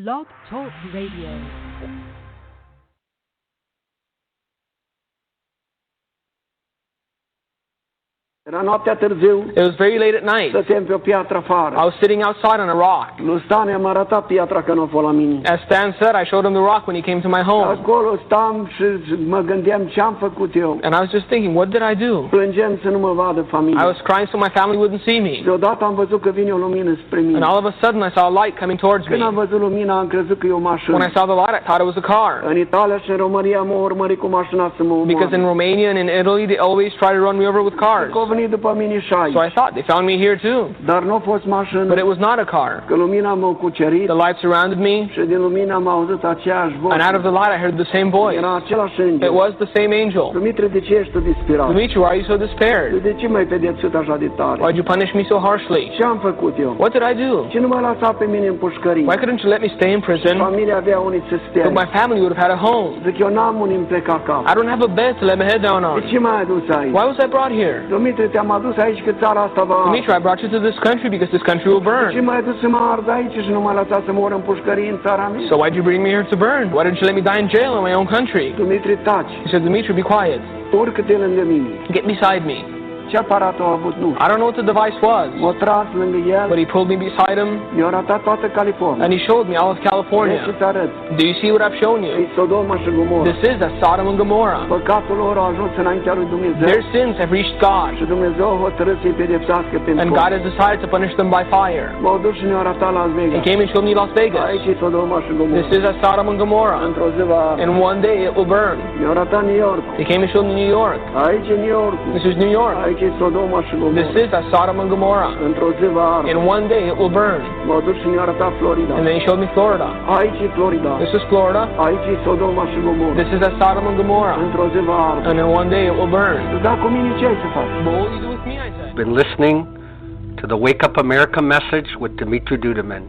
Blog Talk Radio. Era noaptea târziu. It was very late at night. Stăteam pe o piatră afară. I was sitting outside on a rock. Lui Stan i-am arătat piatra că nu a fost la mine. As Stan said, I showed him the rock when he came to my home. Acolo stam și mă gândeam ce am făcut eu. And I was just thinking, what did I do? Plângeam să nu mă vadă familia. I was crying so my family wouldn't see me. Deodată am văzut că vine o lumină spre mine. And all of a sudden I saw a light coming towards me. Când am văzut lumina, am crezut că e o mașină. When I saw the light, I thought it was a car. În Italia și în România m-au urmărit cu mașina să mă omoare. Because in Romania and in Italy, they always try to run me over with cars. Că au venit după mine și aici. So I thought they found me here too. Dar nu a fost mașină. But it was not a car. Că lumina m-a cucerit. The light surrounded me. Și din lumina am auzit aceeași voce. And out of the light I heard the same voice. Era același înger. It was the same angel. Dumitru, de ce ești tu disperat? Dimitri, why are you so despaired? De ce m-ai pedepsit așa de tare? Why'd you punish me so harshly? Ce am făcut eu? What did I do? Ce nu mă lăsa pe mine în pușcărie? Why couldn't you let me stay in prison? Familia avea unii să stea. So my family would have had a home. Zic, eu n-am unii îmi pleca cap. I don't have a bed to lay my head down De on. ce m-ai adus aici? Why was I brought here? Dumitru, te-am adus aici că țara asta va... Dimitri, I brought you to this country because this country will De ce burn. m-ai adus să mă ard aici și nu m-ai lăsat să mor în pușcărie în țara mea? So why'd you bring me here to burn? Why didn't you let me die in jail in my own country? Dumitru, taci. He said, Dimitri, be quiet. Urcă-te lângă mine. Get beside me. Ce aparat a avut? Nu. I don't know what the device was, M-a tras lângă el. but he pulled me beside him Mi-a arătat toată California. and he showed me all of Vrei California. să-ți arăt? Do you see what I've shown E you? Sodoma și Gomorra. This is that Sodom and Gomorrah. Păcatul lor a ajuns înaintea lui Dumnezeu. Their sins have reached God, Și Dumnezeu a hotărât să-i pedepsească pentru and God has decided to punish them by fire. M-au dus și ne-au arătat Las He Vegas. came and showed me Las Vegas. Aici e Sodoma și Gomorra. This is that Sodom and Gomorrah. Într-o zi va... And one day it will burn. Mi-au arătat New York. He came and showed me New York. Aici e New York. This is New York. Aici e Sodoma și This Gomorra. is that Sodom and Gomorrah. Într-o zi va arde. In one day it will burn. M-au dus și ne-au arătat Florida. And then he showed me Florida. Aici e Florida. This is Florida. Aici e Sodoma și Gomorra. This is that Sodom and Gomorrah. Într-o zi va arde. And in one day it will burn. Da, cu mine ce ai să faci? But what will you do with me, I said? Been listening to the Wake Up America message with Dimitri Duduman.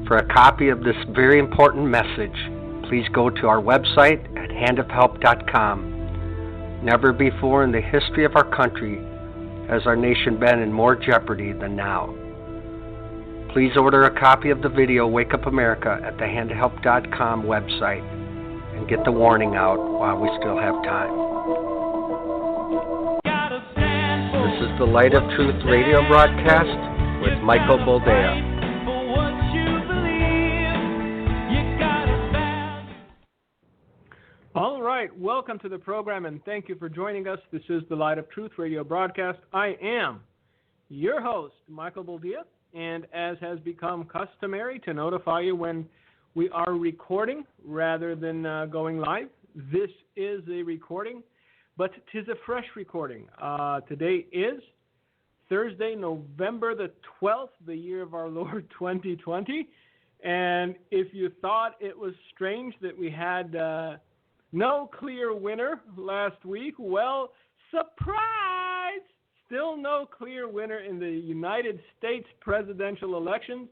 For a copy of this very important message, please go to our website at handofhelp.com. Never before in the history of our country has our nation been in more jeopardy than now. Please order a copy of the video Wake Up America at the handofhelp.com website and get the warning out while we still have time. This is the Light of Truth radio broadcast with Michael Boldea. All right, welcome to the program and thank you for joining us. This is the Light of Truth radio broadcast. I am your host, Michael Boldea, and as has become customary to notify you when we are recording rather than going live, this is a recording, but 'tis a fresh recording. Today is Thursday, November the 12th, the year of our Lord 2020, and if you thought it was strange that we had no clear winner last week, well, surprise! Still no clear winner in the United States presidential elections,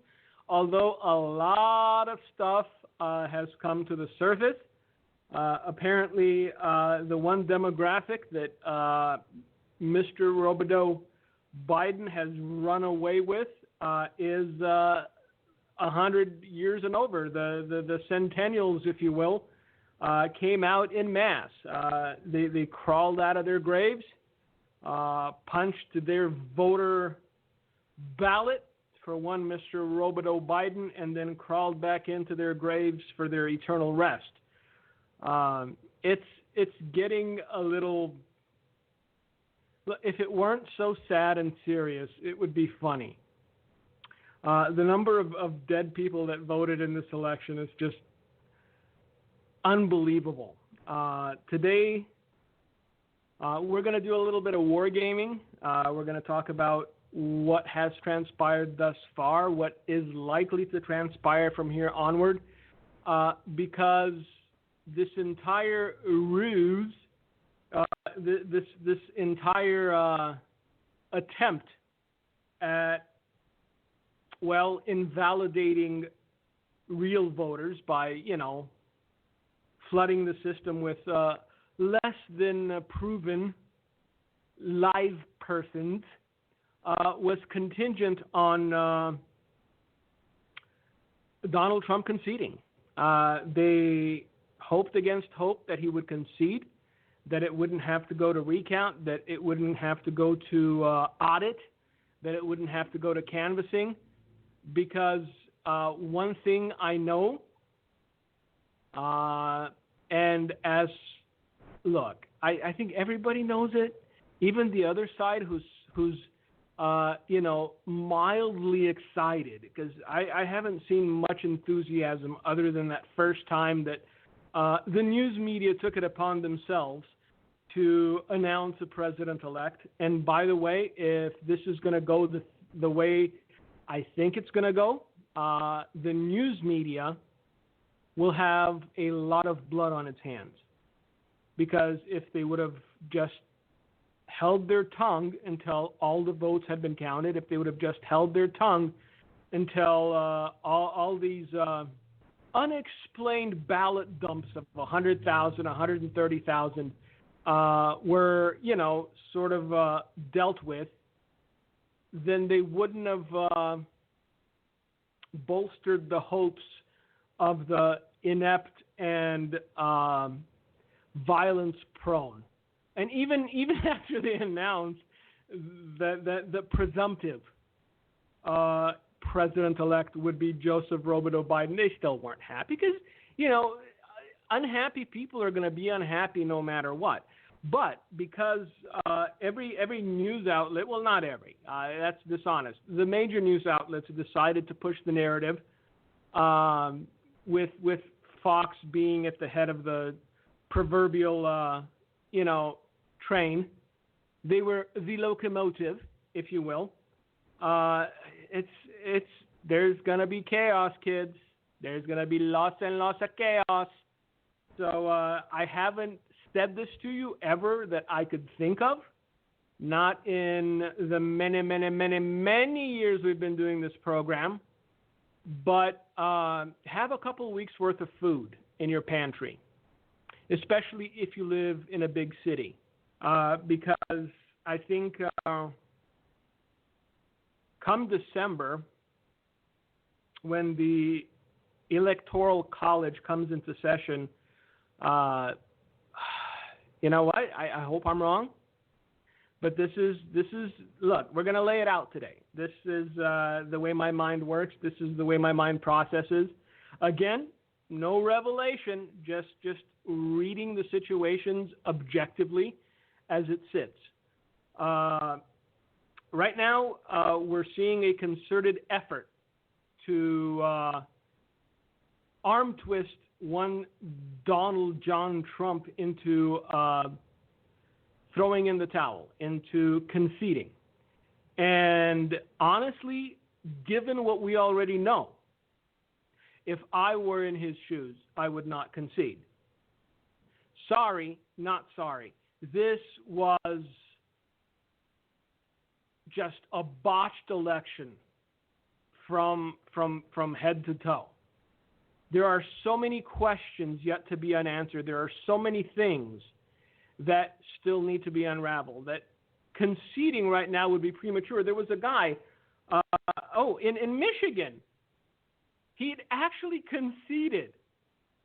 although a lot of stuff has come to the surface. Apparently, the one demographic that Mr. Robodeau Biden has run away with is 100 years and over. The centennials, if you will, came out in mass. They crawled out of their graves, punched their voter ballot for one Mr. Robodeau Biden, and then crawled back into their graves for their eternal rest. It's getting a little... If it weren't so sad and serious, it would be funny. The number of dead people that voted in this election is just unbelievable. Today, we're going to do a little bit of wargaming. We're going to talk about what has transpired thus far, what is likely to transpire from here onward, because this entire ruse, this entire attempt at, well, invalidating real voters by, flooding the system with less than proven live persons was contingent on Donald Trump conceding. They hoped against hope that he would concede, that it wouldn't have to go to recount, that it wouldn't have to go to audit, that it wouldn't have to go to canvassing, because one thing I know, and as, look, I think everybody knows it, even the other side who's mildly excited, because I haven't seen much enthusiasm other than that first time that the news media took it upon themselves to announce a president-elect. And by the way, if this is going to go the way I think it's going to go, the news media will have a lot of blood on its hands. Because if they would have just held their tongue until all the votes had been counted, if they would have just held their tongue until all these unexplained ballot dumps of 100,000, 130,000 were, sort of dealt with, then they wouldn't have bolstered the hopes of the inept and violence-prone. And even after they announced that the presumptive president-elect would be Joseph Robideau Biden, they still weren't happy because, unhappy people are going to be unhappy no matter what. But because every news outlet, well, not every, that's dishonest. The major news outlets decided to push the narrative, with Fox being at the head of the proverbial, train. They were the locomotive, if you will. There's gonna be chaos, kids. There's gonna be lots and lots of chaos. So I haven't said this to you ever that I could think of. Not in the many, many, many, many years we've been doing this program. But have a couple weeks worth of food in your pantry, especially if you live in a big city. Because I think come December, when the Electoral College comes into session, you know what? I hope I'm wrong. But this is look, we're going to lay it out today. This is the way my mind works. This is the way my mind processes. Again, no revelation, just reading the situations objectively as it sits. Right now, we're seeing a concerted effort to arm twist one Donald John Trump into throwing in the towel, into conceding. And honestly, given what we already know, if I were in his shoes, I would not concede. Sorry, not sorry. This was just a botched election from head to toe. There are so many questions yet to be unanswered. There are so many things that still need to be unraveled, that conceding right now would be premature. There was a guy, in Michigan, he'd actually conceded.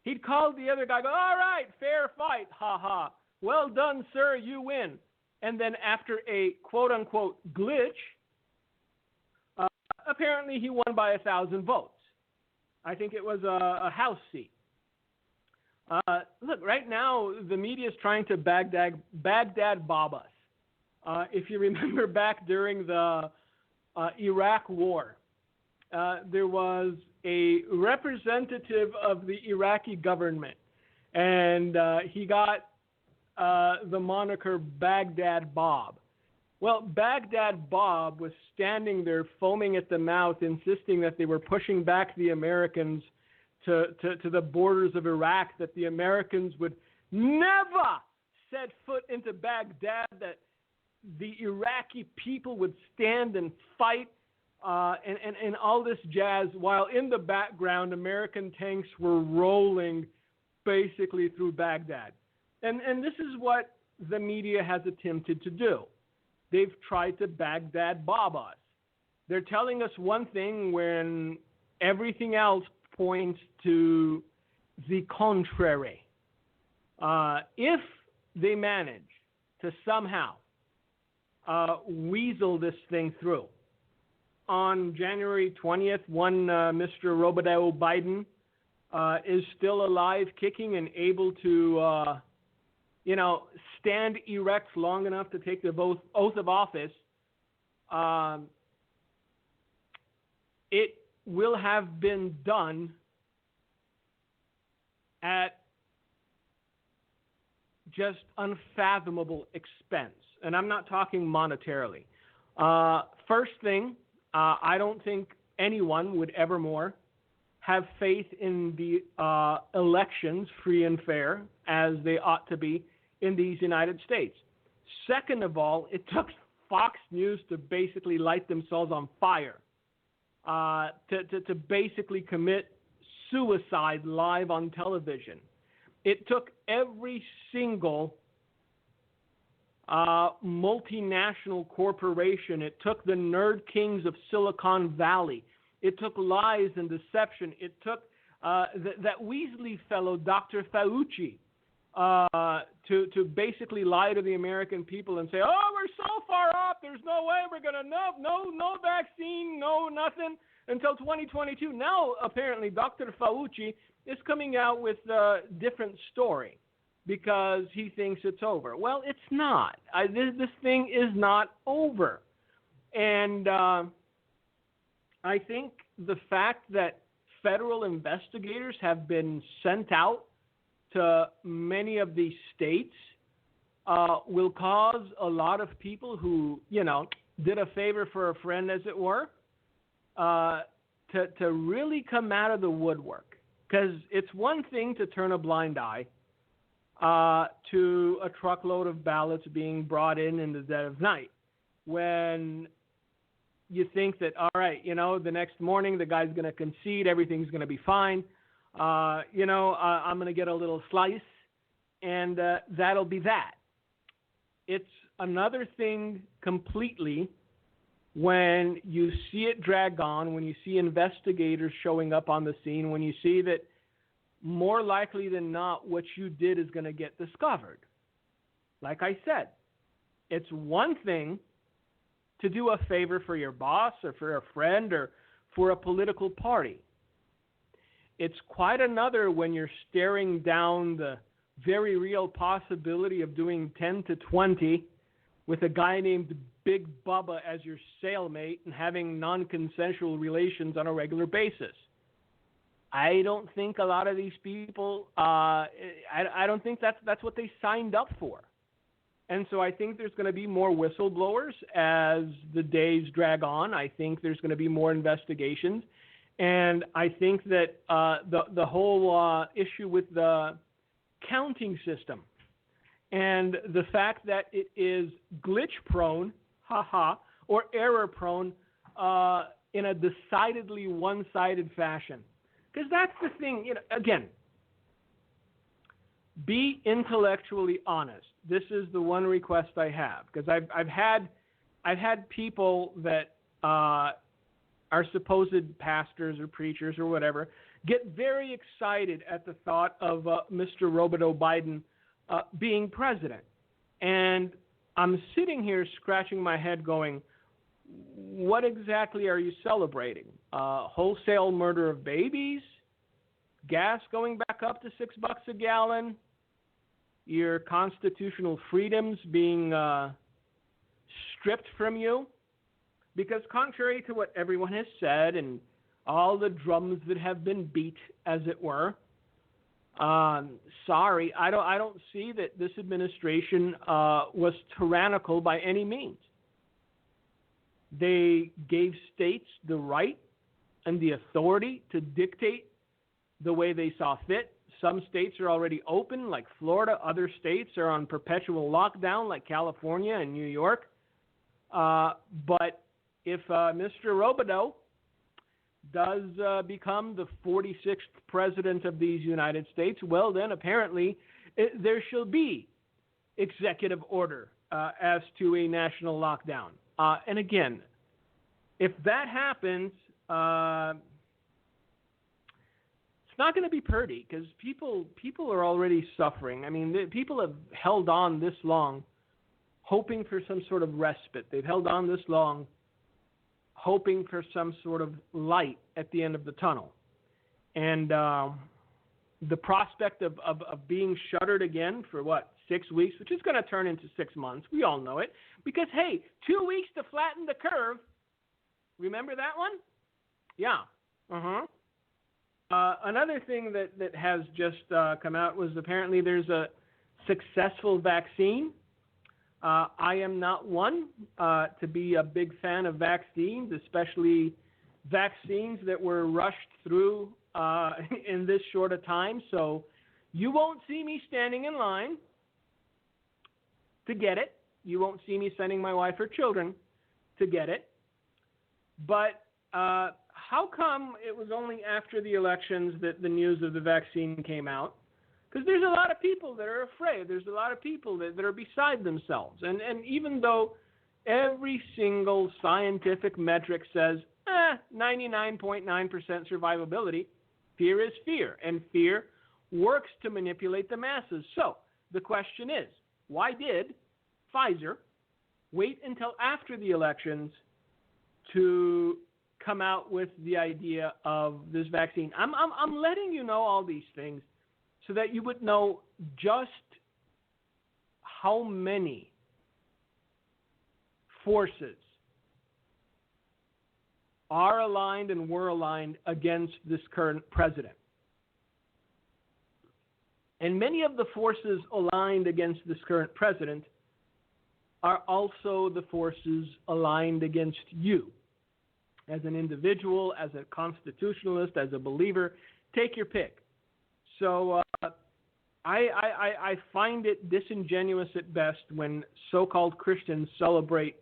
He'd called the other guy, go, all right, fair fight, ha. Well done, sir, you win. And then after a quote-unquote glitch, apparently he won by 1,000 votes. I think it was a House seat. Look, right now, the media is trying to Baghdad Bob us. If you remember back during the Iraq War, there was a representative of the Iraqi government, and he got the moniker Baghdad Bob. Well, Baghdad Bob was standing there foaming at the mouth, insisting that they were pushing back the Americans to the borders of Iraq, that the Americans would never set foot into Baghdad, that the Iraqi people would stand and fight, and all this jazz, while in the background, American tanks were rolling basically through Baghdad. And this is what the media has attempted to do. They've tried to Baghdad Bob us. They're telling us one thing when everything else points to the contrary. If they manage to somehow weasel this thing through, on January 20th, Mr. Robodeau Biden is still alive, kicking, and able to, stand erect long enough to take the oath of office, it will have been done at just unfathomable expense. And I'm not talking monetarily. First thing, I don't think anyone would ever more have faith in the elections, free and fair, as they ought to be in these United States. Second of all, it took Fox News to basically light themselves on fire, to basically commit suicide live on television. It took every single multinational corporation. It took the nerd kings of Silicon Valley. It took lies and deception. It took that Weasley fellow, Dr. Fauci, to basically lie to the American people and say, oh, we're so far off, there's no way we're going to, no vaccine, no nothing until 2022. Now, apparently, Dr. Fauci is coming out with a different story because he thinks it's over. Well, it's not. This thing is not over. And I think the fact that federal investigators have been sent out to many of these states will cause a lot of people who, did a favor for a friend, as it were, to really come out of the woodwork. Because it's one thing to turn a blind eye to a truckload of ballots being brought in the dead of night, when you think that, all right, the next morning the guy's going to concede, everything's going to be fine. I'm going to get a little slice, and that'll be that. It's another thing completely when you see it drag on, when you see investigators showing up on the scene, when you see that more likely than not what you did is going to get discovered. Like I said, it's one thing to do a favor for your boss or for a friend or for a political party. It's quite another when you're staring down the very real possibility of doing 10 to 20 with a guy named Big Bubba as your cellmate and having non-consensual relations on a regular basis. I don't think a lot of these people, I don't think that's what they signed up for. And so I think there's going to be more whistleblowers as the days drag on. I think there's going to be more investigations. And I think that the whole issue with the counting system and the fact that it is glitch-prone, or error-prone in a decidedly one-sided fashion. Because that's the thing, again, be intellectually honest. This is the one request I have, because I've had people that are supposed pastors or preachers or whatever get very excited at the thought of Mr. Robodeau Biden being president. And I'm sitting here scratching my head going, what exactly are you celebrating? Wholesale murder of babies? Gas going back up to $6 a gallon? Your constitutional freedoms being stripped from you? Because contrary to what everyone has said and all the drums that have been beat, as it were, sorry, I don't see that this administration was tyrannical by any means. They gave states the right and the authority to dictate the way they saw fit. Some states are already open, like Florida. Other states are on perpetual lockdown, like California and New York. But if Mr. Robodeau does become the 46th president of these United States, well, then apparently there shall be executive order as to a national lockdown. And again, if that happens, not going to be pretty because people are already suffering. I mean, people have held on this long hoping for some sort of respite. They've held on this long hoping for some sort of light at the end of the tunnel. And the prospect of being shuttered again for, 6 weeks, which is going to turn into 6 months. We all know it. Because, hey, 2 weeks to flatten the curve. Remember that one? Yeah. Another thing that has just come out was apparently there's a successful vaccine. I am not one to be a big fan of vaccines, especially vaccines that were rushed through in this short a time. So you won't see me standing in line to get it. You won't see me sending my wife or children to get it. But how come it was only after the elections that the news of the vaccine came out? Because there's a lot of people that are afraid. There's a lot of people that are beside themselves. And even though every single scientific metric says 99.9% survivability, fear is fear. And fear works to manipulate the masses. So the question is, why did Pfizer wait until after the elections to come out with the idea of this vaccine? I'm letting you know all these things so that you would know just how many forces are aligned and were aligned against this current president. And many of the forces aligned against this current president are also the forces aligned against you as an individual, as a constitutionalist, as a believer. Take your pick. So I find it disingenuous at best when so-called Christians celebrate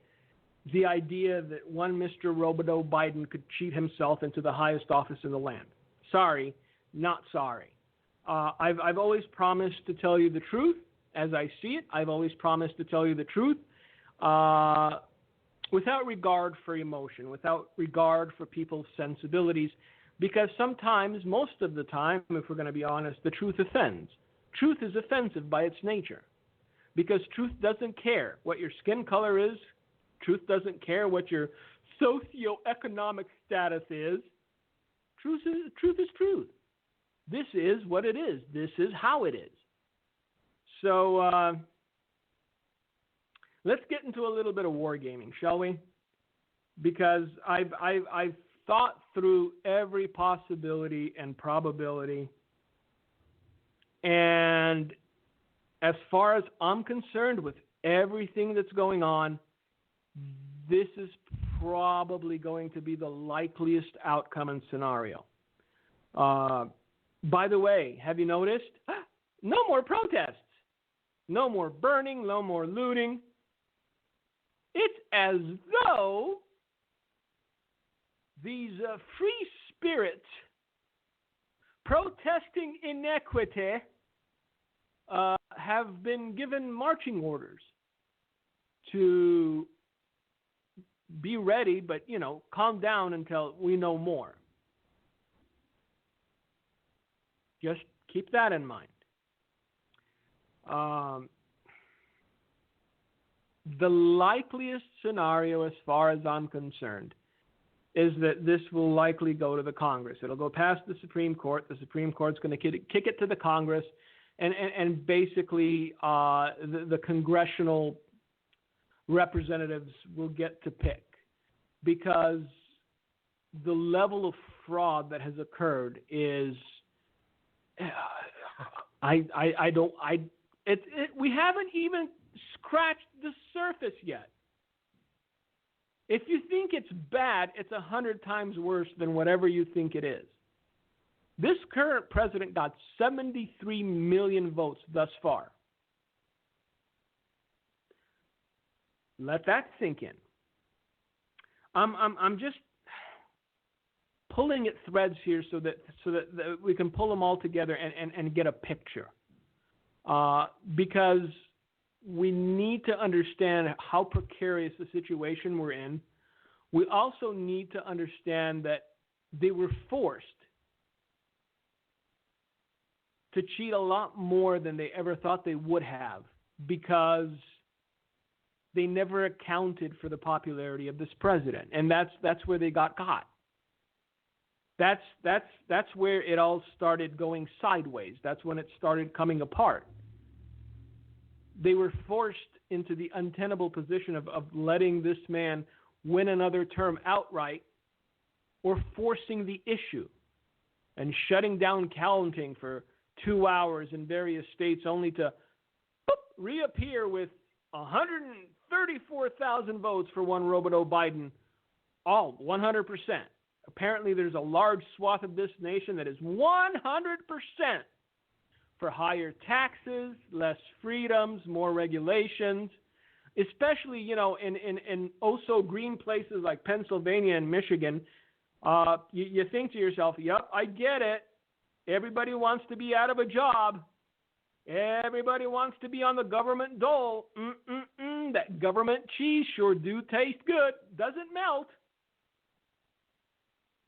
the idea that one Mr. Roboto Biden could cheat himself into the highest office in the land. Sorry, not sorry. I've always promised to tell you the truth as I see it. I've always promised to tell you the truth without regard for emotion, without regard for people's sensibilities, because sometimes, most of the time, if we're going to be honest, the truth offends. Truth is offensive by its nature because truth doesn't care what your skin color is. Truth doesn't care what your socioeconomic status is. Truth is truth. This is what it is. This is how it is. So let's get into a little bit of wargaming, shall we? Because I've thought through every possibility and probability, and as far as I'm concerned with everything that's going on, this is probably going to be the likeliest outcome and scenario. By the way, have you noticed? No more protests. No more burning, no more looting. It's as though these free spirits protesting inequity have been given marching orders to be ready, but, calm down until we know more. Just keep that in mind. The likeliest scenario, as far as I'm concerned, is that this will likely go to the Congress. It'll go past the Supreme Court. The Supreme Court's going to kick it to the Congress, and basically the congressional representatives will get to pick, because the level of fraud that has occurred is we haven't even scratched the surface yet. If you think it's bad, it's 100 times worse than whatever you think it is. This current president got 73 million votes thus far. Let that sink in. I'm just pulling at threads here so that we can pull them all together and get a picture. Because we need to understand how precarious the situation we're in. We also need to understand that they were forced to cheat a lot more than they ever thought they would have, because they never accounted for the popularity of this president, and that's where they got caught. That's where it all started going sideways. That's when it started coming apart. They were forced into the untenable position of letting this man win another term outright, or forcing the issue and shutting down counting for 2 hours in various states, only to reappear with 134,000 votes for one Roboto Biden, all 100%. Apparently there's a large swath of this nation that is 100% for higher taxes, less freedoms, more regulations, especially, in oh-so-green places like Pennsylvania and Michigan. You think to yourself, yep, I get it. Everybody wants to be out of a job. Everybody wants to be on the government dole. That government cheese sure do taste good. Doesn't melt.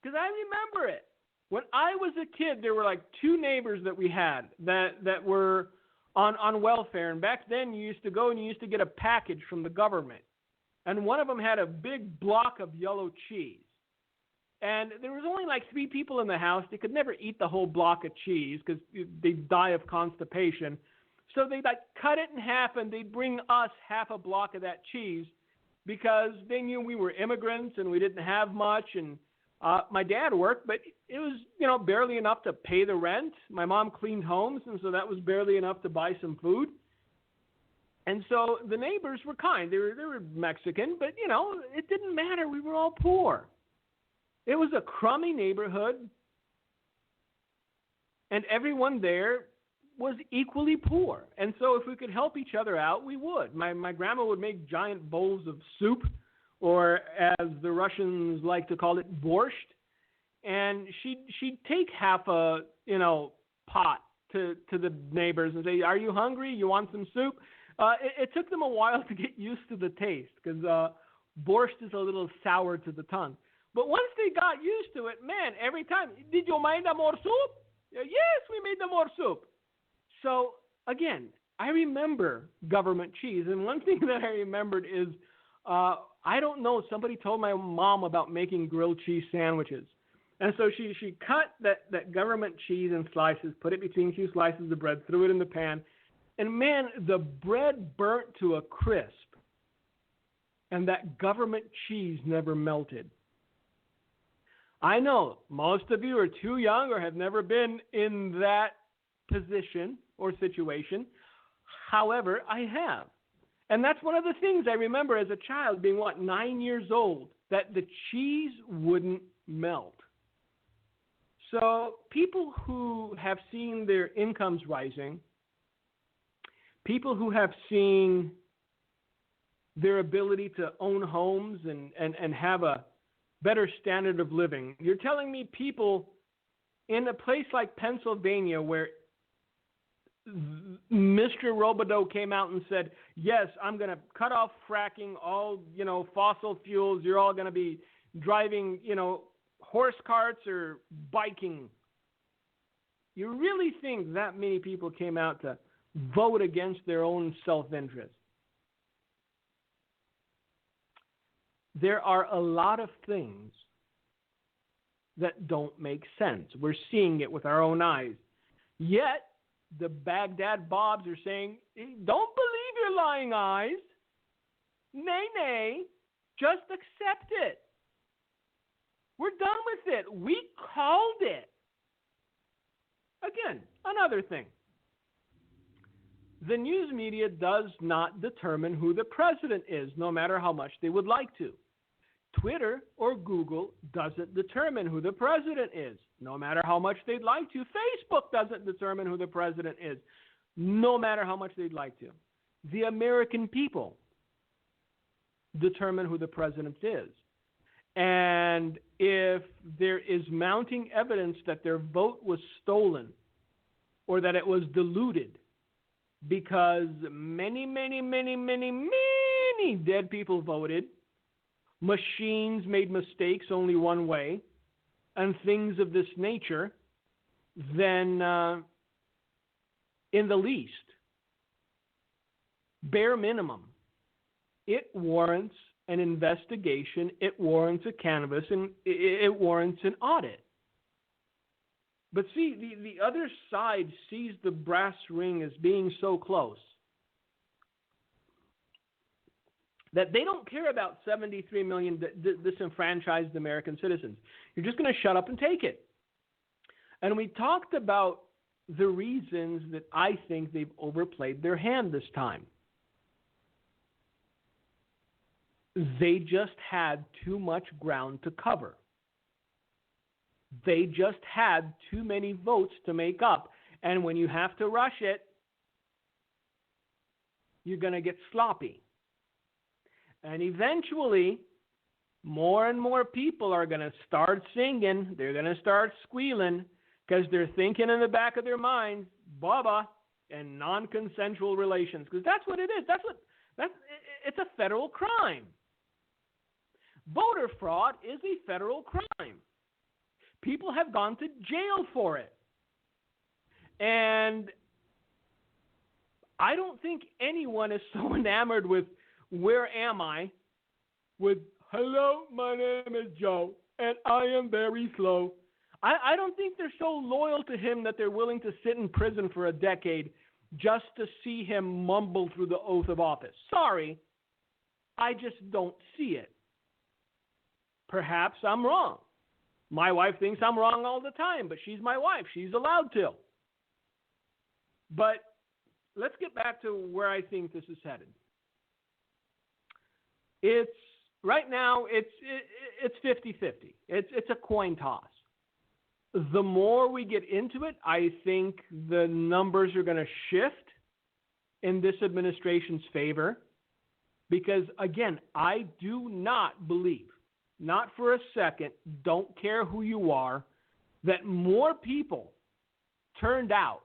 Because I remember it. When I was a kid, there were like 2 neighbors that we had that were on welfare. And back then, you used to go and you used to get a package from the government. And one of them had a big block of yellow cheese. And there was only like 3 people in the house. They could never eat the whole block of cheese because they'd die of constipation. So they'd like cut it in half, and they'd bring us half a block of that cheese because they knew we were immigrants and we didn't have much. And my dad worked, but it was, barely enough to pay the rent. My mom cleaned homes, and so that was barely enough to buy some food. And so the neighbors were kind. They were Mexican, but, it didn't matter. We were all poor. It was a crummy neighborhood, and everyone there was equally poor. And so if we could help each other out, we would. My grandma would make giant bowls of soup, or as the Russians like to call it, borscht, and she'd take half a pot to the neighbors and say, "Are you hungry? You want some soup?" It took them a while to get used to the taste, because borscht is a little sour to the tongue. But once they got used to it, man, every time, "Did you make more soup?" "Yes, we made more soup." So, again, I remember government cheese. And one thing that I remembered is, I don't know, somebody told my mom about making grilled cheese sandwiches. And so she cut that government cheese in slices, put it between 2 slices of bread, threw it in the pan. And, man, the bread burnt to a crisp. And that government cheese never melted. I know most of you are too young or have never been in that position or situation. However, I have. And that's one of the things I remember as a child, being, 9 years old, that the cheese wouldn't melt. So people who have seen their incomes rising, people who have seen their ability to own homes and have a better standard of living. You're telling me people in a place like Pennsylvania, where Mr. Roboto came out and said, "Yes, I'm going to cut off fracking, all, fossil fuels. You're all going to be driving, horse carts or biking." You really think that many people came out to vote against their own self-interest? There are a lot of things that don't make sense. We're seeing it with our own eyes. Yet, the Baghdad Bobs are saying, "Don't believe your lying eyes. Nay, just accept it. We're done with it. We called it." Again, another thing. The news media does not determine who the president is, no matter how much they would like to. Twitter or Google doesn't determine who the president is, no matter how much they'd like to. Facebook doesn't determine who the president is, no matter how much they'd like to. The American people determine who the president is. And if there is mounting evidence that their vote was stolen or that it was diluted because many dead people voted, machines made mistakes only one way, and things of this nature, then in the least, bare minimum, it warrants an investigation, it warrants a canvass, and it warrants an audit. But see, the other side sees the brass ring as being so close that they don't care about 73 million disenfranchised American citizens. You're just going to shut up and take it. And we talked about the reasons that I think they've overplayed their hand this time. They just had too much ground to cover. They just had too many votes to make up. And when you have to rush it, you're going to get sloppy. And eventually, more and more people are going to start singing. They're going to start squealing because they're thinking in the back of their minds, Baba, and non-consensual relations. Because that's what it is. It's a federal crime. Voter fraud is a federal crime. People have gone to jail for it. And I don't think anyone is so enamored with where am I, with hello, my name is Joe, and I am very slow. I don't think they're so loyal to him that they're willing to sit in prison for a decade just to see him mumble through the oath of office. Sorry, I just don't see it. Perhaps I'm wrong. My wife thinks I'm wrong all the time, but she's my wife. She's allowed to. But let's get back to where I think this is headed. It's right now. It's 50-50. It's a coin toss. The more we get into it, I think the numbers are going to shift in this administration's favor. Because again, I do not believe, not for a second, don't care who you are, that more people turned out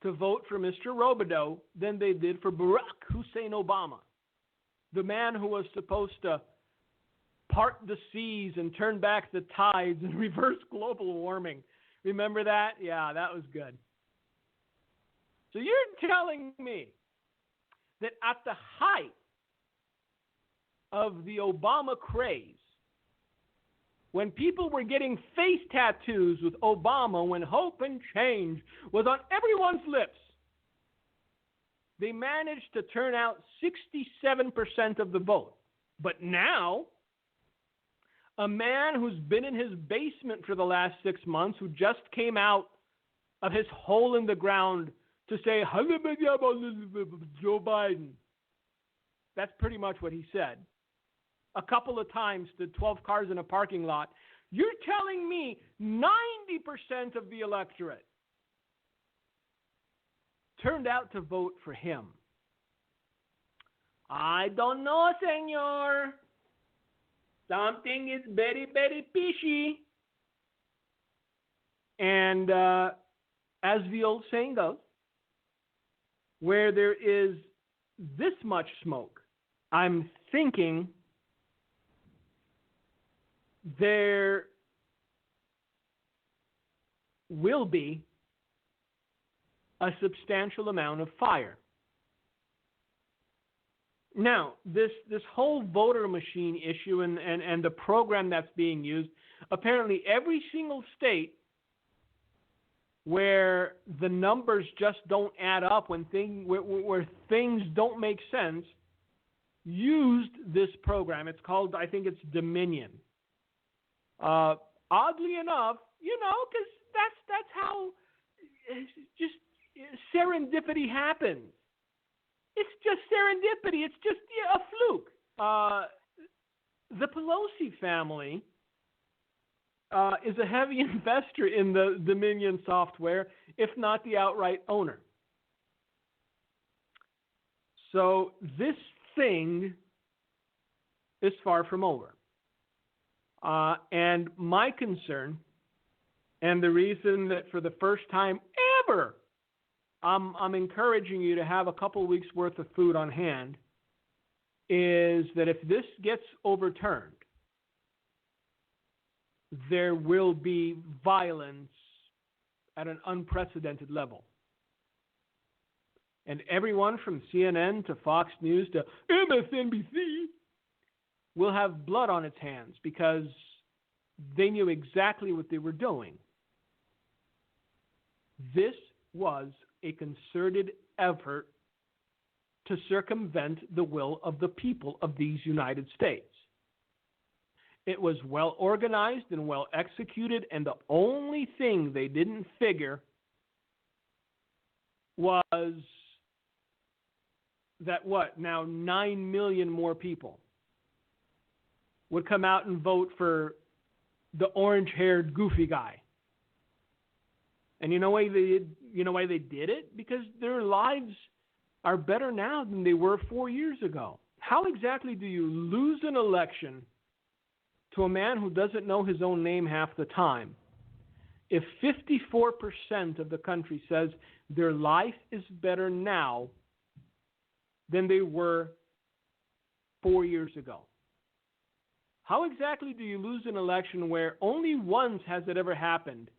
to vote for Mr. Robideau than they did for Barack Hussein Obama, the man who was supposed to part the seas and turn back the tides and reverse global warming. Remember that? Yeah, that was good. So you're telling me that at the height of the Obama craze, when people were getting face tattoos with Obama, when hope and change was on everyone's lips, they managed to turn out 67% of the vote. But now, a man who's been in his basement for the last 6 months, who just came out of his hole in the ground to say, Joe Biden. That's pretty much what he said. A couple of times to 12 cars in a parking lot. You're telling me 90% of the electorate turned out to vote for him. I don't know, senor. Something is very, very fishy. And as the old saying goes, where there is this much smoke, I'm thinking there will be a substantial amount of fire. Now, this whole voter machine issue and the program that's being used, apparently every single state where the numbers just don't add up, where things don't make sense, used this program. It's called, I think it's Dominion. Oddly enough, because that's how just serendipity happens. It's just serendipity. It's just a fluke. The Pelosi family is a heavy investor in the Dominion software, if not the outright owner. So this thing is far from over. And my concern, and the reason that for the first time ever, I'm encouraging you to have a couple weeks worth of food on hand, is that if this gets overturned, there will be violence at an unprecedented level. And everyone from CNN to Fox News to MSNBC will have blood on its hands because they knew exactly what they were doing. This was a concerted effort to circumvent the will of the people of these United States. It was well organized and well executed, and the only thing they didn't figure was that 9 million more people would come out and vote for the orange-haired goofy guy. And you know why they did it? Because their lives are better now than they were 4 years ago. How exactly do you lose an election to a man who doesn't know his own name half the time if 54% of the country says their life is better now than they were 4 years ago? How exactly do you lose an election where only once has it ever happened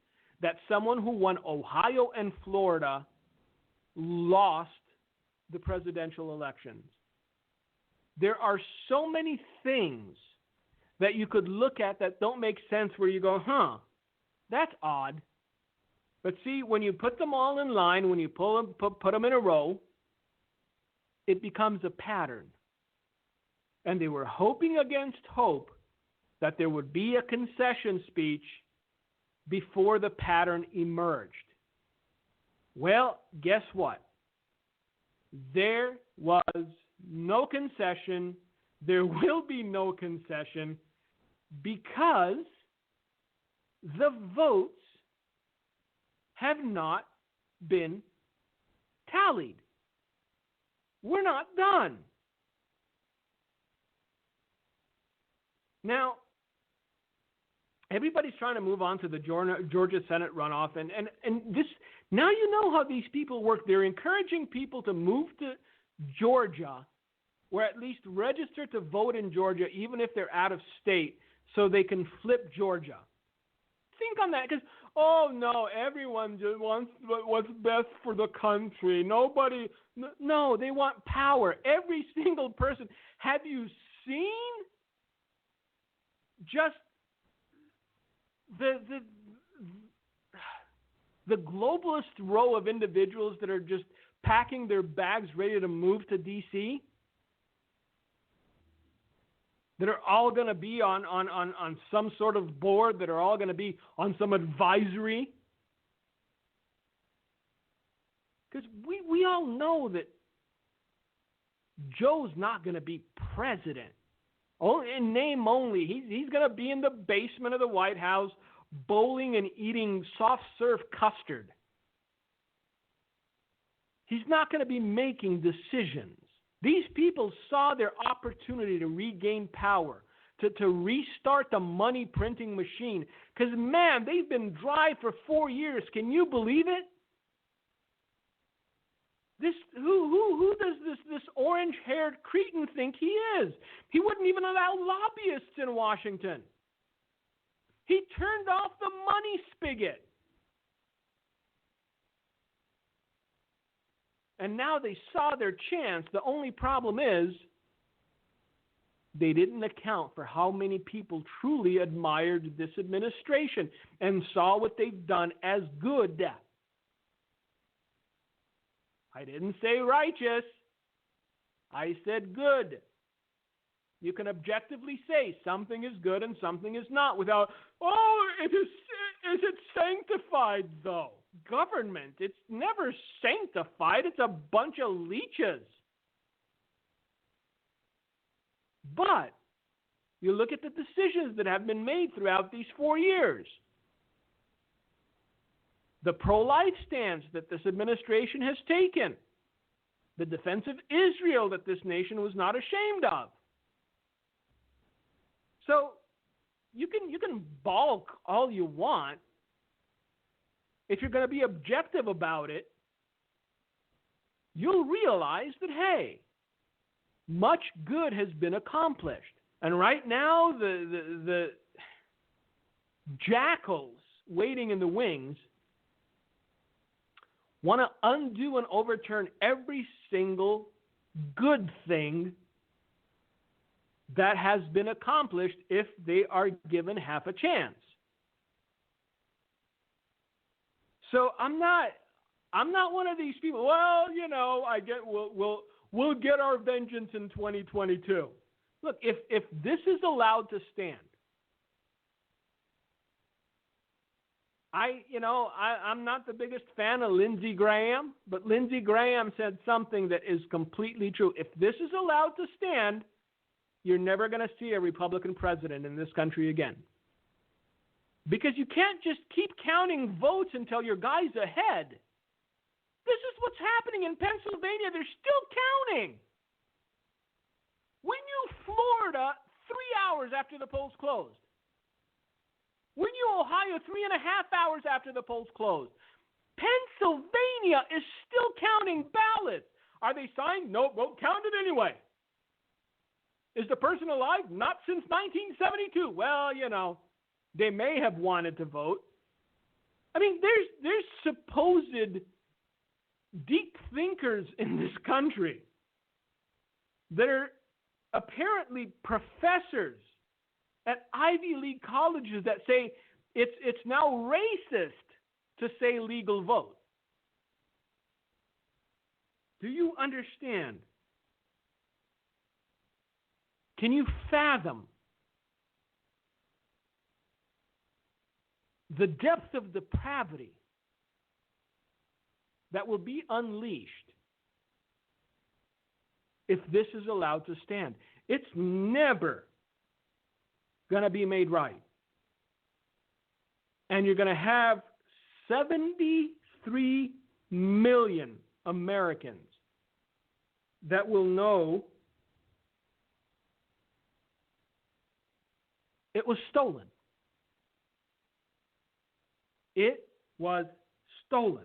that someone who won Ohio and Florida lost the presidential elections? There are so many things that you could look at that don't make sense where you go, that's odd. But see, when you put them all in line, when you put them in a row, it becomes a pattern. And they were hoping against hope that there would be a concession speech before the pattern emerged. Well, guess what? There was no concession. There will be no concession because the votes have not been tallied. We're not done. Now, everybody's trying to move on to the Georgia Senate runoff, and this, now you know how these people work. They're encouraging people to move to Georgia, or at least register to vote in Georgia, even if they're out of state, so they can flip Georgia. Think on that, because, oh no, everyone just wants what's best for the country. Nobody, no, they want power. Every single person. Have you seen just the globalist row of individuals that are just packing their bags ready to move to D.C.? That are all going to be on some sort of board, that are all going to be on some advisory. Because we all know that Joe's not going to be president. Only in name only. He's going to be in the basement of the White House bowling and eating soft serve custard. He's not going to be making decisions. These people saw their opportunity to regain power, to restart the money printing machine. Because, man, they've been dry for 4 years. Can you believe it? Who does this orange-haired cretin think he is? He wouldn't even allow lobbyists in Washington. He turned off the money spigot. And now they saw their chance. The only problem is they didn't account for how many people truly admired this administration and saw what they've done as good. I didn't say righteous. I said good. You can objectively say something is good and something is not without, is it sanctified though? Government, it's never sanctified. It's a bunch of leeches. But you look at the decisions that have been made throughout these 4 years. The pro-life stance that this administration has taken. The defense of Israel that this nation was not ashamed of. So you can balk all you want. If you're going to be objective about it, you'll realize that, hey, much good has been accomplished. And right now, the jackals waiting in the wings want to undo and overturn every single good thing that has been accomplished if they are given half a chance. So I'm not one of these people. Well, we'll get our vengeance in 2022. Look, if this is allowed to stand, I'm not the biggest fan of Lindsey Graham, but Lindsey Graham said something that is completely true. If this is allowed to stand, you're never going to see a Republican president in this country again. Because you can't just keep counting votes until your guy's ahead. This is what's happening in Pennsylvania. They're still counting. We knew Florida 3 hours after the polls closed. We knew Ohio 3.5 hours after the polls closed. Pennsylvania is still counting ballots. Are they signed? No, vote counted anyway. Is the person alive? Not since 1972. Well, they may have wanted to vote. I mean, there's supposed deep thinkers in this country that are apparently professors at Ivy League colleges that say it's now racist to say legal vote. Do you understand? Can you fathom the depth of depravity that will be unleashed if this is allowed to stand? It's never going to be made right. And you're going to have 73 million Americans that will know it was stolen. It was stolen.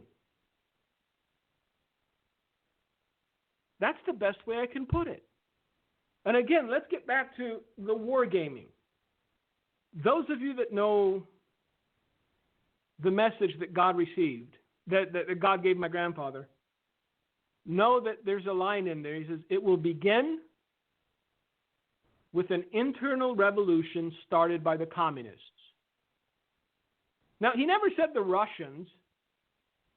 That's the best way I can put it. And again, let's get back to the wargaming. Those of you that know the message that God received, that God gave my grandfather, know that there's a line in there. He says, it will begin with an internal revolution started by the communists. Now, he never said the Russians,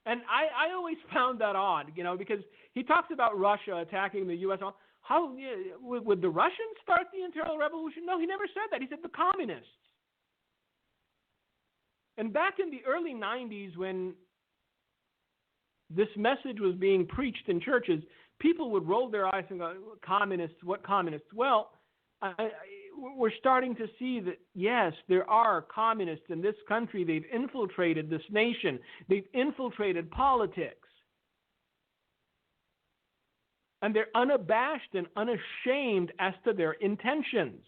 and I always found that odd, because he talks about Russia attacking the U.S. How would the Russians start the internal revolution? No, he never said that. He said the communists. And back in the early 90s, when this message was being preached in churches, people would roll their eyes and go, communists, what communists? Well, we're starting to see that, yes, there are communists in this country. They've infiltrated this nation. They've infiltrated politics. And they're unabashed and unashamed as to their intentions.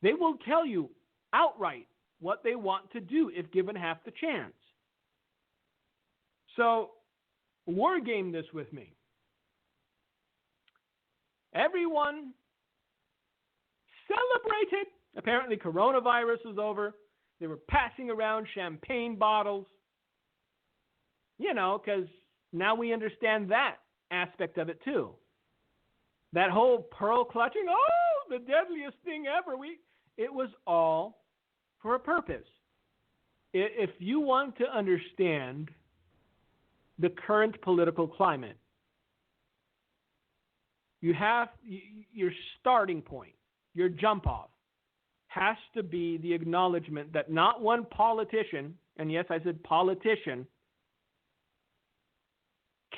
They will tell you outright what they want to do if given half the chance. So, war game this with me. Everyone celebrated. Apparently, coronavirus was over. They were passing around champagne bottles. Because now we understand that aspect of it too. That whole pearl clutching, the deadliest thing ever. It was all for a purpose. If you want to understand the current political climate, your starting point, your jump off, has to be the acknowledgement that not one politician, and yes, I said politician,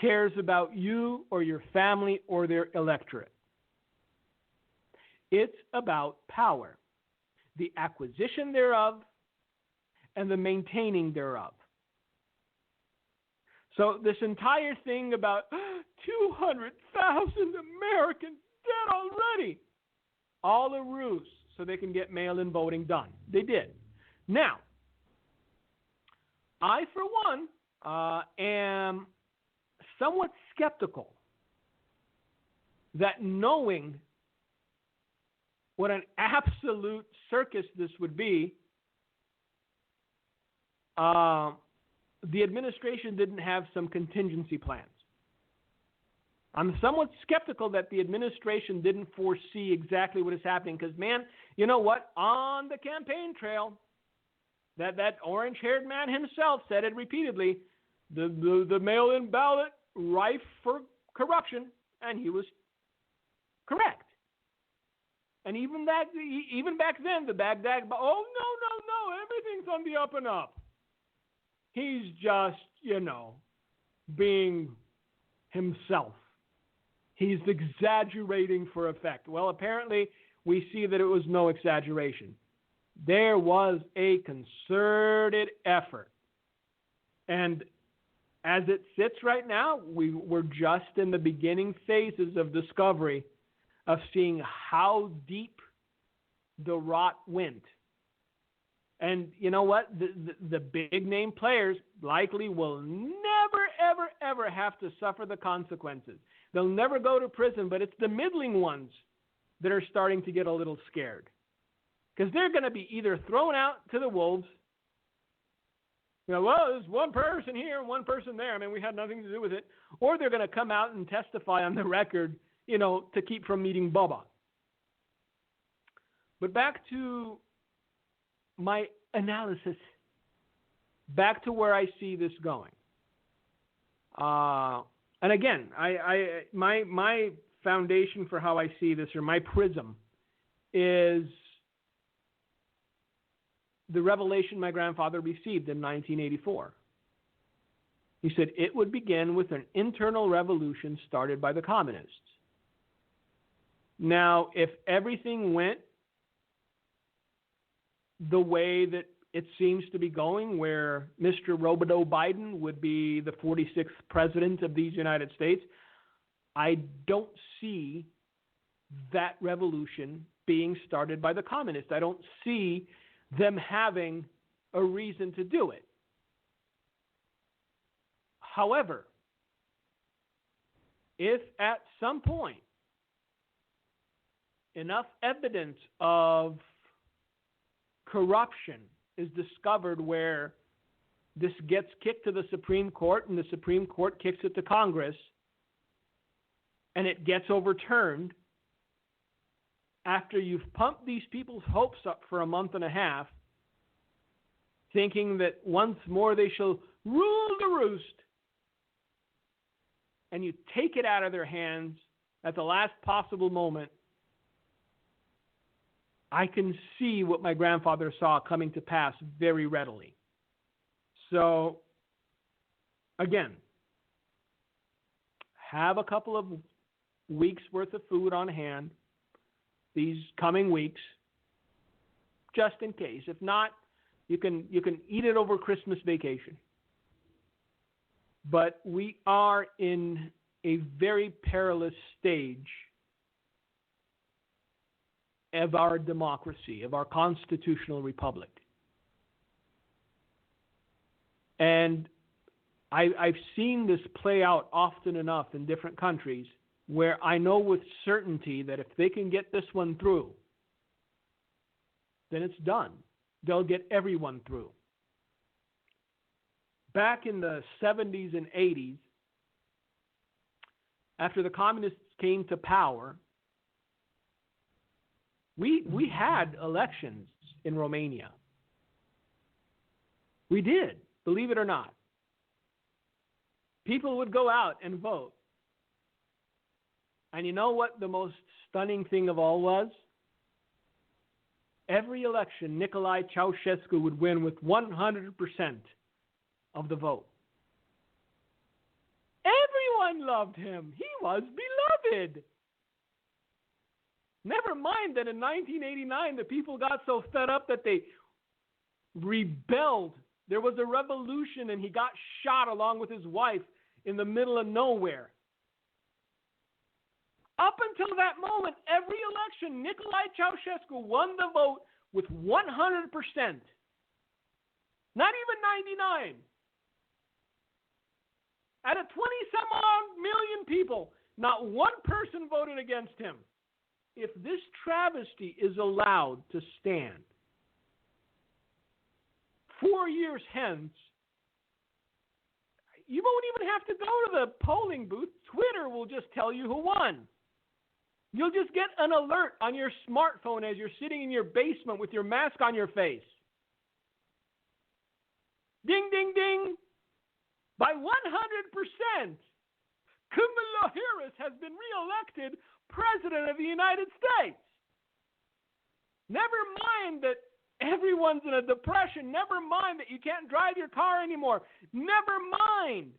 cares about you or your family or their electorate. It's about power, the acquisition thereof, and the maintaining thereof. So this entire thing about 200,000 Americans dead already, all a ruse so they can get mail-in voting done. They did. Now, I, for one, am somewhat skeptical that knowing what an absolute circus this would be, the administration didn't have some contingency plans. I'm somewhat skeptical that the administration didn't foresee exactly what is happening because, man, you know what? On the campaign trail, that orange-haired man himself said it repeatedly, the mail-in ballot rife for corruption, and he was correct. And even back then, the Baghdad, oh, no, everything's on the up and up. He's just, being himself. He's exaggerating for effect. Well, apparently, we see that it was no exaggeration. There was a concerted effort. And as it sits right now, we're just in the beginning phases of discovery of seeing how deep the rot went. And you know what? The big name players likely will never, ever, ever have to suffer the consequences. They'll never go to prison, but it's the middling ones that are starting to get a little scared. Because they're going to be either thrown out to the wolves, well, there's one person here and one person there. I mean, we had nothing to do with it. Or they're going to come out and testify on the record, to keep from meeting Bubba. But back to my analysis, back to where I see this going. And again, my foundation for how I see this, or my prism, is the revelation my grandfather received in 1984. He said it would begin with an internal revolution started by the communists. Now, if everything went the way that it seems to be going, where Mr. Roboto Biden would be the 46th president of these United States, I don't see that revolution being started by the communists. I don't see them having a reason to do it. However, if at some point enough evidence of corruption is discovered where this gets kicked to the Supreme Court and the Supreme Court kicks it to Congress and it gets overturned, after you've pumped these people's hopes up for a month and a half, thinking that once more they shall rule the roost, and you take it out of their hands at the last possible moment, I can see what my grandfather saw coming to pass very readily. So, again, have a couple of weeks' worth of food on hand these coming weeks, just in case. If not, you can eat it over Christmas vacation. But we are in a very perilous stage of our democracy, of our constitutional republic. And I've seen this play out often enough in different countries where I know with certainty that if they can get this one through, then it's done. They'll get everyone through. Back in the 70s and 80s, after the communists came to power, we had elections in Romania. We did, believe it or not. People would go out and vote. And you know what the most stunning thing of all was? Every election, Nicolae Ceausescu would win with 100% of the vote. Everyone loved him. He was beloved. Never mind that in 1989, the people got so fed up that they rebelled. There was a revolution, and he got shot along with his wife in the middle of nowhere. Up until that moment, every election, Nicolae Ceausescu won the vote with 100%. Not even 99. Out of 20-some-odd million people, not one person voted against him. If this travesty is allowed to stand, 4 years hence, you won't even have to go to the polling booth. Twitter will just tell you who won. You'll just get an alert on your smartphone as you're sitting in your basement with your mask on your face. Ding, ding, ding. By 100%, Kamala Harris has been reelected President of the United States. Never mind that everyone's in a depression. Never mind that you can't drive your car anymore. Never mind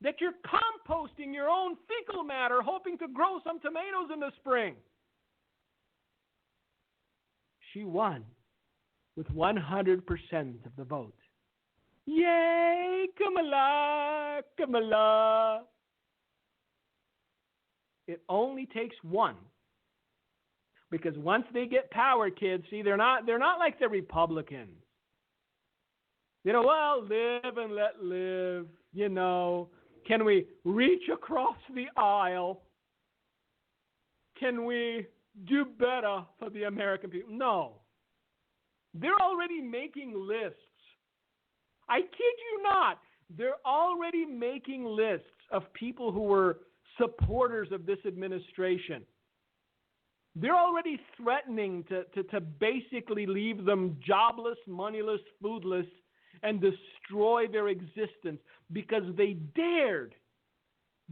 that you're composting your own fecal matter, hoping to grow some tomatoes in the spring. She won with 100% of the vote. Yay, Kamala, Kamala. It only takes one. Because once they get power, kids, see, they're not like the Republicans. Well, live and let live, Can we reach across the aisle? Can we do better for the American people? No. They're already making lists. I kid you not. They're already making lists of people who were supporters of this administration. They're already threatening to basically leave them jobless, moneyless, foodless, and destroy their existence because they dared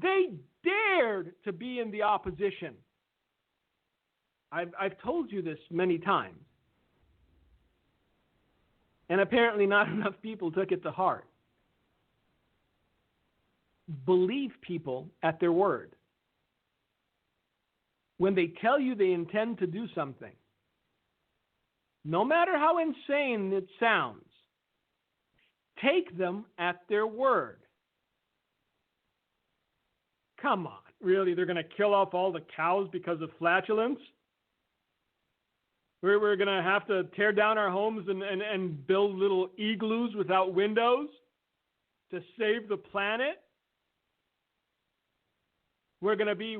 to be in the opposition. I've told you this many times. And apparently not enough people took it to heart. Believe people at their word. When they tell you they intend to do something, no matter how insane it sounds, take them at their word. Come on, really? They're going to kill off all the cows because of flatulence? We're going to have to tear down our homes and build little igloos without windows to save the planet? We're going to be,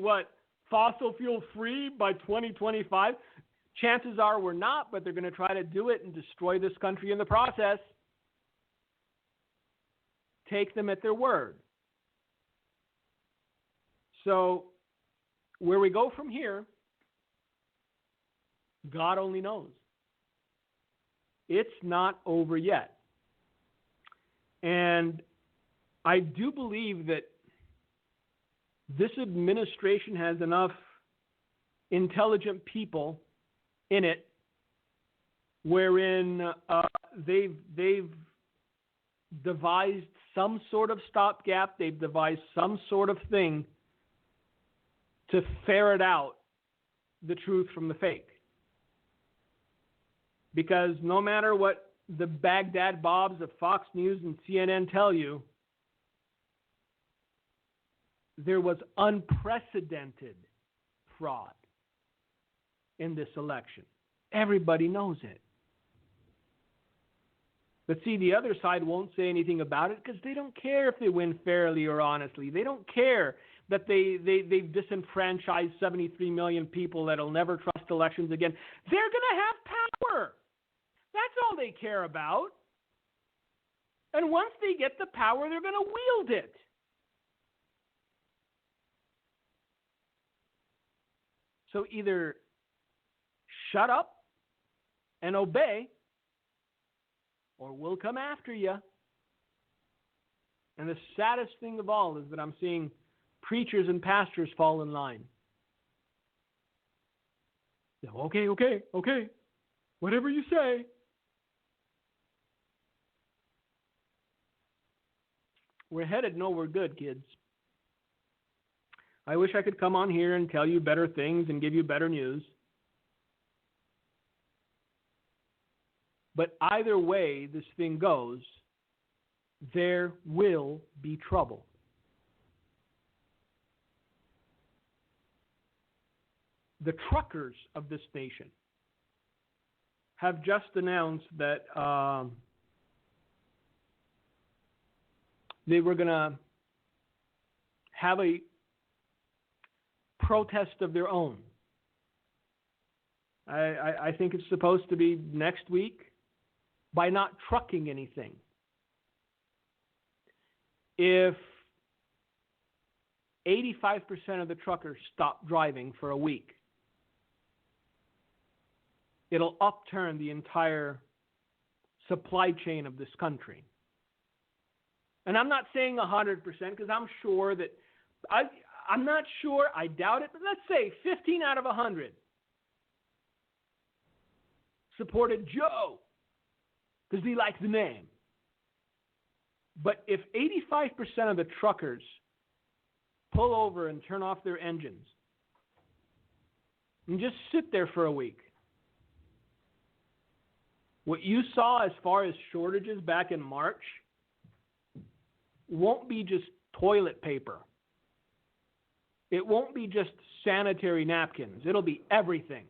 fossil fuel free by 2025? Chances are we're not, but they're going to try to do it and destroy this country in the process. Take them at their word. So, where we go from here, God only knows. It's not over yet. And I do believe that this administration has enough intelligent people in it wherein they've devised some sort of stopgap, they've devised some sort of thing to ferret out the truth from the fake. Because no matter what the Baghdad Bobs of Fox News and CNN tell you, there was unprecedented fraud in this election. Everybody knows it. But see, the other side won't say anything about it because they don't care if they win fairly or honestly. They don't care that they've disenfranchised 73 million people that'll never trust elections again. They're going to have power. That's all they care about. And once they get the power, they're going to wield it. So either shut up and obey, or we'll come after you. And the saddest thing of all is that I'm seeing preachers and pastors fall in line. Okay. Whatever you say. We're headed nowhere good, kids. I wish I could come on here and tell you better things and give you better news. But either way this thing goes, there will be trouble. The truckers of this nation have just announced that they were going to have a protest of their own. I think it's supposed to be next week by not trucking anything. if 85% of the truckers stop driving for a week, it'll upturn the entire supply chain of this country. And I'm not saying 100% because I'm sure that, I'm not sure, I doubt it, but let's say 15 out of 100 supported Joe because he likes the name. But if 85% of the truckers pull over and turn off their engines and just sit there for a week, what you saw as far as shortages back in March won't be just toilet paper. It won't be just sanitary napkins. It'll be everything.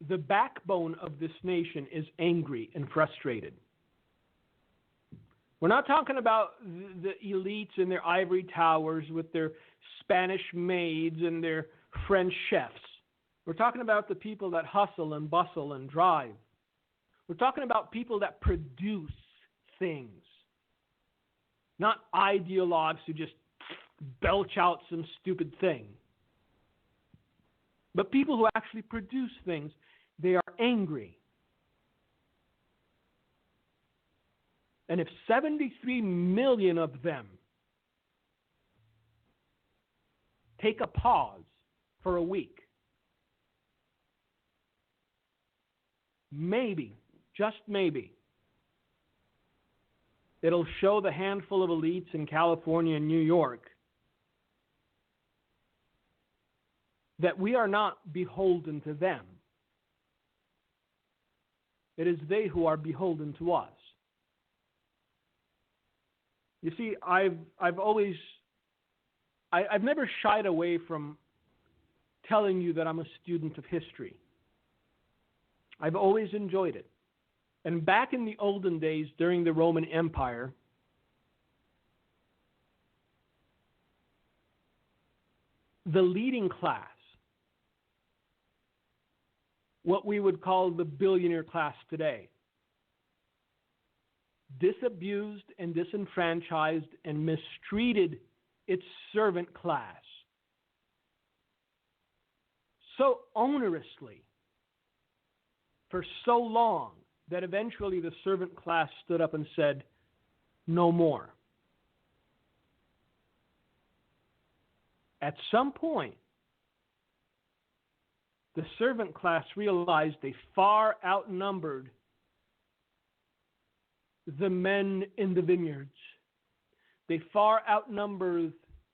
The backbone of this nation is angry and frustrated. We're not talking about the elites in their ivory towers with their Spanish maids and their French chefs. We're talking about the people that hustle and bustle and drive. We're talking about people that produce things, not ideologues who just belch out some stupid thing. But people who actually produce things, they are angry. And if 73 million of them take a pause for a week, maybe, just maybe, it'll show the handful of elites in California and New York that we are not beholden to them. It is they who are beholden to us. You see, I've never shied away from telling you that I'm a student of history. I've always enjoyed it. And back in the olden days, during the Roman Empire, the leading class, what we would call the billionaire class today, disabused and disenfranchised and mistreated its servant class so onerously for so long that eventually the servant class stood up and said, no more. At some point, the servant class realized they far outnumbered the men in the vineyards. They far outnumbered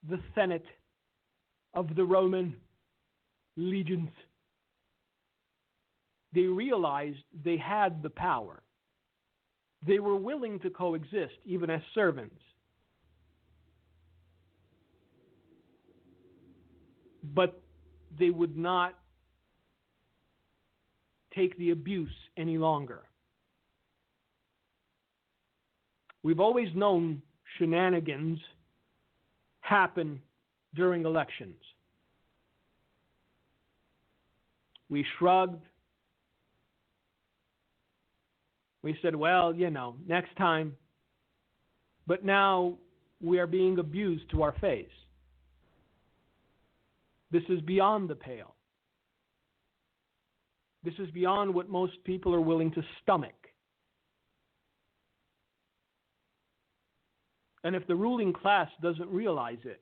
the Senate of the Roman legions. They realized they had the power. They were willing to coexist, even as servants. But they would not take the abuse any longer. We've always known shenanigans happen during elections. We shrugged. We said, well, next time. But now we are being abused to our face. This is beyond the pale. This is beyond what most people are willing to stomach. And if the ruling class doesn't realize it,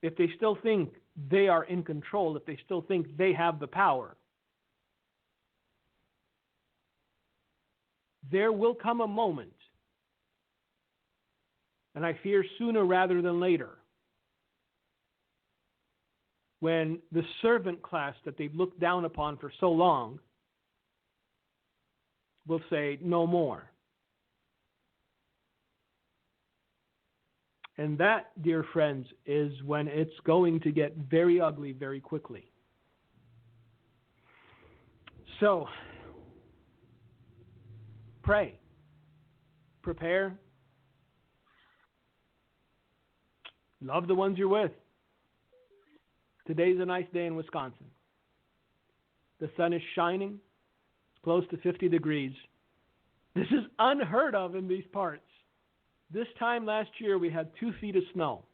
if they still think they are in control, if they still think they have the power, there will come a moment, and I fear sooner rather than later, when the servant class that they've looked down upon for so long will say, no more. And that, dear friends, is when it's going to get very ugly very quickly. So, pray. Prepare. Love the ones you're with. Today's a nice day in Wisconsin. The sun is shining. close to 50 degrees. This is unheard of in these parts. This time last year, we had 2 feet of snow.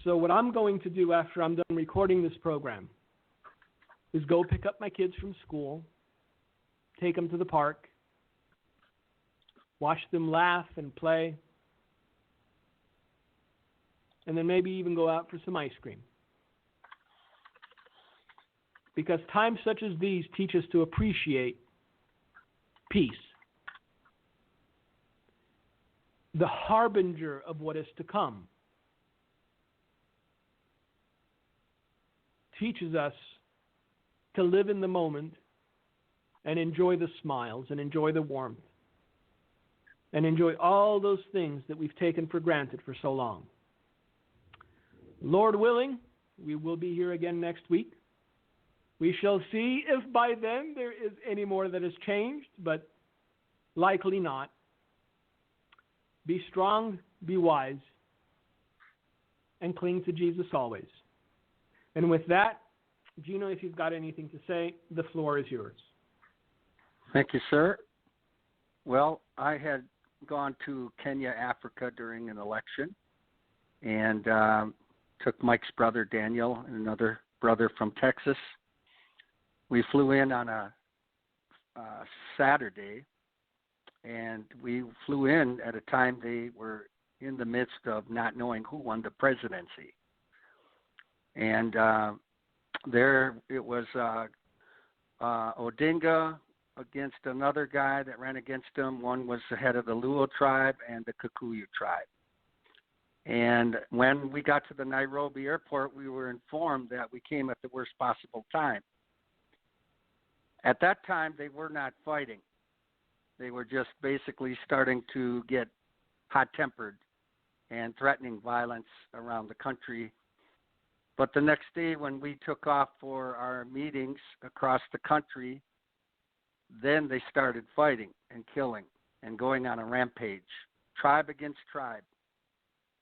So what I'm going to do after I'm done recording this program is go pick up my kids from school, take them to the park, watch them laugh and play, and then maybe even go out for some ice cream. Because times such as these teach us to appreciate peace, the harbinger of what is to come. Teaches us to live in the moment and enjoy the smiles and enjoy the warmth and enjoy all those things that we've taken for granted for so long. Lord willing, we will be here again next week. We shall see if by then there is any more that has changed, but likely not. Be strong, be wise, and cling to Jesus always. And with that, Gino, if you've got anything to say, the floor is yours. Thank you, sir. Well, I had gone to Kenya, Africa during an election, and took Mike's brother Daniel and another brother from Texas. We flew in on a Saturday, and we flew in at a time they were in the midst of not knowing who won the presidency. And there it was Odinga against another guy that ran against him. One was the head of the Luo tribe and the Kikuyu tribe. And when we got to the Nairobi airport, we were informed that we came at the worst possible time. At that time, they were not fighting. They were just basically starting to get hot-tempered and threatening violence around the country. But the next day when we took off for our meetings across the country, then they started fighting and killing and going on a rampage, tribe against tribe.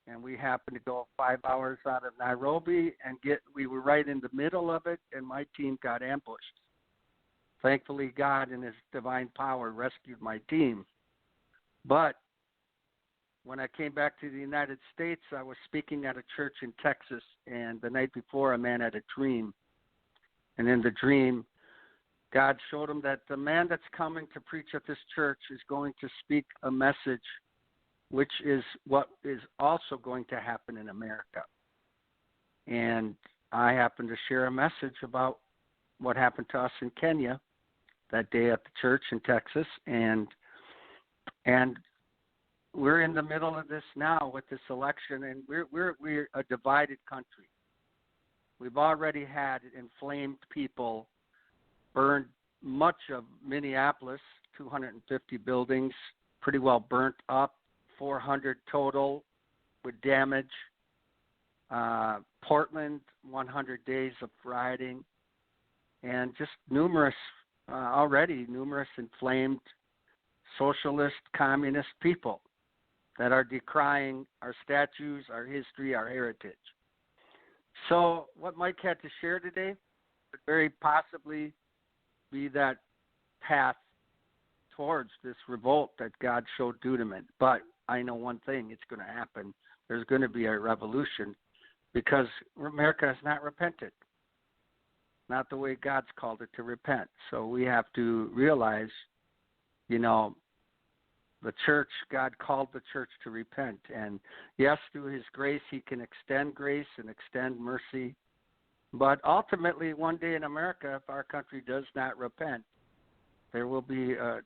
And we happened to go 5 hours out of Nairobi and we were right in the middle of it, and my team got ambushed. Thankfully, God in his divine power rescued my team. But when I came back to the United States, I was speaking at a church in Texas, and the night before, a man had a dream. And in the dream, God showed him that the man that's coming to preach at this church is going to speak a message, which is what is also going to happen in America. And I happened to share a message about what happened to us in Kenya that day at the church in Texas, and we're in the middle of this now with this election, and we're a divided country. We've already had inflamed people burned much of Minneapolis, 250 buildings, pretty well burnt up, 400 total with damage. Portland, 100 days of rioting, and just numerous inflamed socialist, communist people that are decrying our statues, our history, our heritage. So what Mike had to share today would very possibly be that path towards this revolt that God showed Dudeman. But I know one thing, it's going to happen. There's going to be a revolution because America has not repented. Not the way God's called it to repent. So we have to realize, the church, God called the church to repent. And yes, through his grace, he can extend grace and extend mercy. But ultimately, one day in America, if our country does not repent, there will be a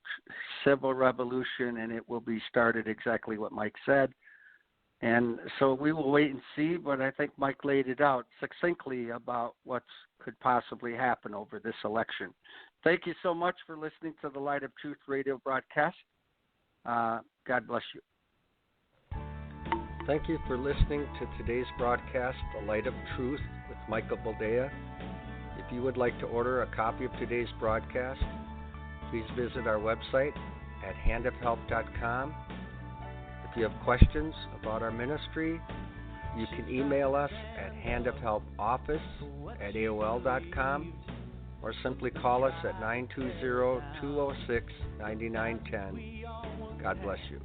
civil revolution, and it will be started exactly what Mike said. And so we will wait and see, but I think Mike laid it out succinctly about what could possibly happen over this election. Thank you so much for listening to the Light of Truth radio broadcast. God bless you. Thank you for listening to today's broadcast, The Light of Truth with Michael Boldea. If you would like to order a copy of today's broadcast, please visit our website at handofhelp.com. If you have questions about our ministry, you can email us at handofhelpoffice@aol.com, or simply call us at 920-206-9910. God bless you.